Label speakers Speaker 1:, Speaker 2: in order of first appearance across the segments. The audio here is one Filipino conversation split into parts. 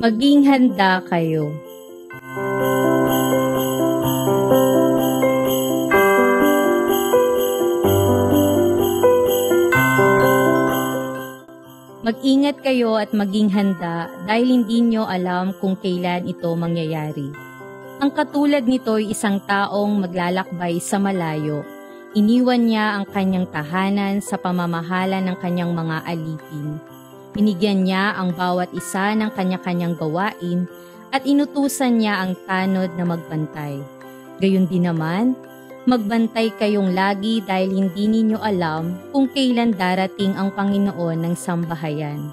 Speaker 1: Maging handa kayo. Mag-ingat kayo at maging handa dahil hindi nyo alam kung kailan ito mangyayari. Ang katulad nito ay isang taong maglalakbay sa malayo. Iniwan niya ang kanyang tahanan sa pamamahala ng kanyang mga alipin. Binigyan niya ang bawat isa ng kanya-kanyang gawain at inutusan niya ang tanod na magbantay. Gayon din naman, magbantay kayong lagi dahil hindi ninyo alam kung kailan darating ang Panginoon ng sambahayan.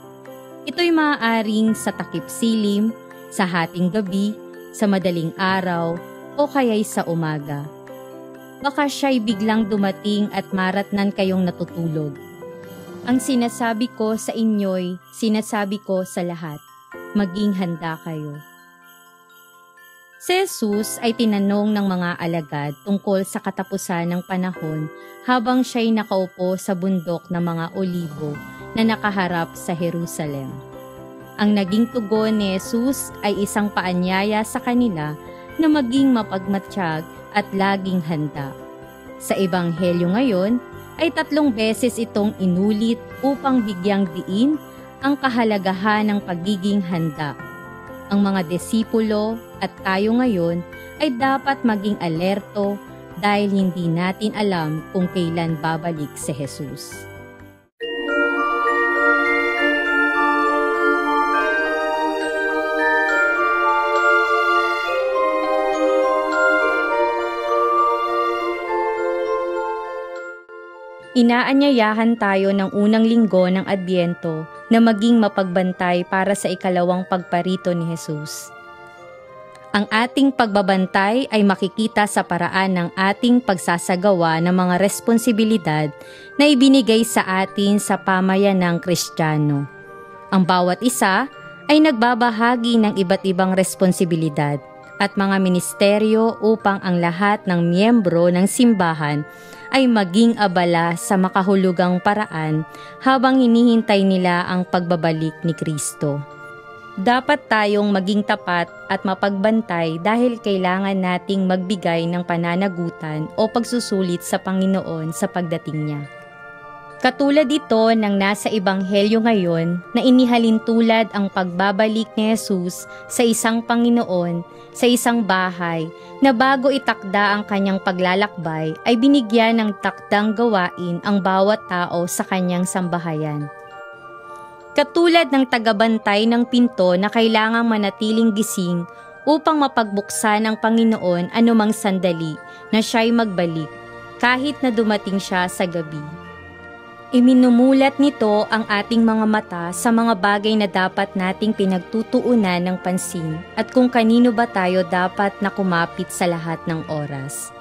Speaker 1: Ito'y maaaring sa takip silim, sa hating gabi, sa madaling araw, o kaya'y sa umaga. Baka siya'y biglang dumating at maratnan kayong natutulog. Ang sinasabi ko sa inyo'y sinasabi ko sa lahat, maging handa kayo. Si Jesus ay tinanong ng mga alagad tungkol sa katapusan ng panahon habang siya'y nakaupo sa bundok ng mga olibo na nakaharap sa Jerusalem. Ang naging tugon ni Jesus ay isang paanyaya sa kanila na maging mapagmatsyag at laging handa. Sa Ebanghelyo ngayon, ay 3 beses itong inulit upang bigyang diin ang kahalagahan ng pagiging handa. Ang mga disipulo at tayo ngayon ay dapat maging alerto dahil hindi natin alam kung kailan babalik si Jesus. Inaanyayahan tayo ng unang linggo ng Adbyento na maging mapagbantay para sa ikalawang pagparito ni Jesus. Ang ating pagbabantay ay makikita sa paraan ng ating pagsasagawa ng mga responsibilidad na ibinigay sa atin sa pamayanang Kristiyano. Ang bawat isa ay nagbabahagi ng iba't ibang responsibilidad at mga ministeryo upang ang lahat ng miyembro ng simbahan ay maging abala sa makahulugang paraan habang hinihintay nila ang pagbabalik ni Kristo. Dapat tayong maging tapat at mapagbantay dahil kailangan nating magbigay ng pananagutan o pagsusulit sa Panginoon sa pagdating niya. Katulad ito ng nasa Ebanghelyo ngayon na inihalin tulad ang pagbabalik ni Jesus sa isang Panginoon sa isang bahay na bago itakda ang kanyang paglalakbay ay binigyan ng takdang gawain ang bawat tao sa kanyang sambahayan. Katulad ng tagabantay ng pinto na kailangang manatiling gising upang mapagbuksan ng Panginoon anumang sandali na siya'y magbalik kahit na dumating siya sa gabi. Iminumulat nito ang ating mga mata sa mga bagay na dapat nating pinagtutuunan ng pansin at kung kanino ba tayo dapat na kumapit sa lahat ng oras.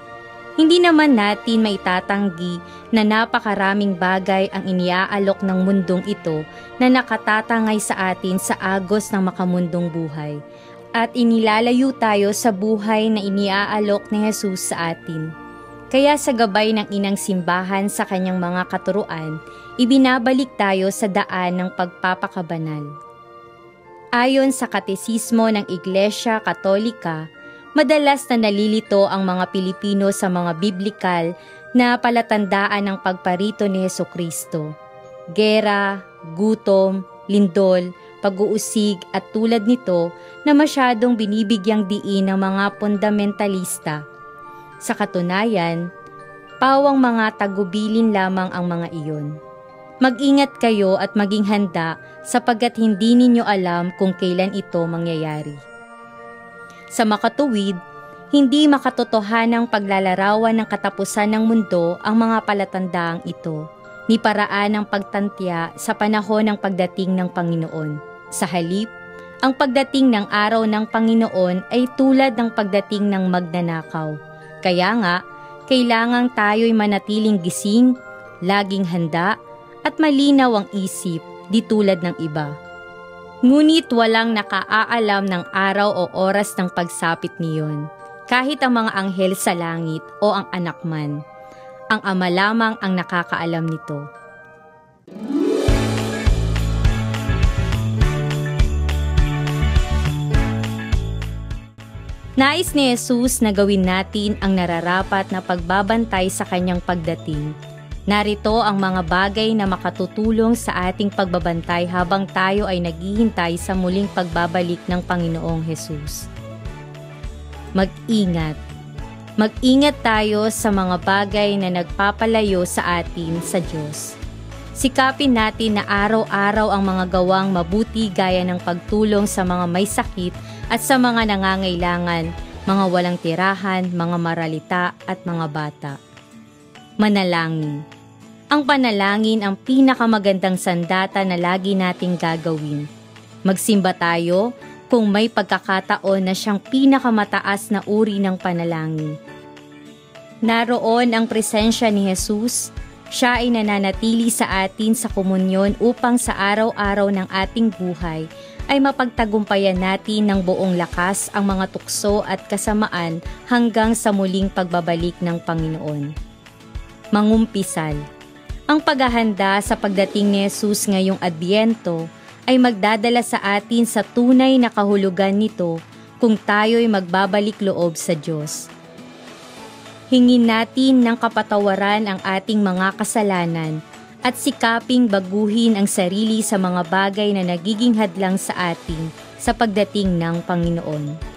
Speaker 1: Hindi naman natin maitatanggi na napakaraming bagay ang iniaalok ng mundong ito na nakatatangay sa atin sa agos ng makamundong buhay at inilalayo tayo sa buhay na iniaalok ni Jesus sa atin. Kaya sa gabay ng inang simbahan sa kanyang mga katuruan, ibinabalik tayo sa daan ng pagpapakabanal. Ayon sa Katesismo ng Iglesia Katolika, madalas na nalilito ang mga Pilipino sa mga biblikal na palatandaan ng pagparito ni Hesukristo. Gera, gutom, lindol, pag-uusig at tulad nito na masyadong binibigyang diin ng mga fundamentalista. Sa katunayan, pawang mga tagubilin lamang ang mga iyon. Mag-ingat kayo at maging handa sapagkat hindi ninyo alam kung kailan ito mangyayari. Sa makatuwid, hindi makatotohanang paglalarawan ng katapusan ng mundo ang mga palatandaang ito, ni paraan ng pagtantya sa panahon ng pagdating ng Panginoon. Sa halip, ang pagdating ng araw ng Panginoon ay tulad ng pagdating ng magnanakaw. Kaya nga, kailangang tayo'y manatiling gising, laging handa, at malinaw ang isip, di tulad ng iba. Ngunit walang nakaaalam ng araw o oras ng pagsapit niyon, kahit ang mga anghel sa langit o ang anak man. Ang Ama lamang ang nakakaalam nito. Nais ni Jesus na gawin natin ang nararapat na pagbabantay sa kanyang pagdating. Narito ang mga bagay na makatutulong sa ating pagbabantay habang tayo ay naghihintay sa muling pagbabalik ng Panginoong Jesus. Mag-ingat. Mag-ingat tayo sa mga bagay na nagpapalayo sa atin sa Diyos. Sikapin natin na araw-araw ang mga gawang mabuti gaya ng pagtulong sa mga may sakit at sa mga nangangailangan, mga walang tirahan, mga maralita at mga bata. Manalangin. Ang panalangin ang pinakamagandang sandata na lagi nating gagawin. Magsimba tayo kung may pagkakataon na siyang pinakamataas na uri ng panalangin. Naroon ang presensya ni Jesus. Siya ay nananatili sa atin sa komunyon upang sa araw-araw ng ating buhay ay mapagtagumpayan natin ng buong lakas ang mga tukso at kasamaan hanggang sa muling pagbabalik ng Panginoon. Mangumpisal. Ang paghahanda sa pagdating ni Jesus ngayong Adbyento ay magdadala sa atin sa tunay na kahulugan nito kung tayo'y magbabalik loob sa Diyos. Hingin natin ng kapatawaran ang ating mga kasalanan at sikaping baguhin ang sarili sa mga bagay na nagiging hadlang sa atin sa pagdating ng Panginoon.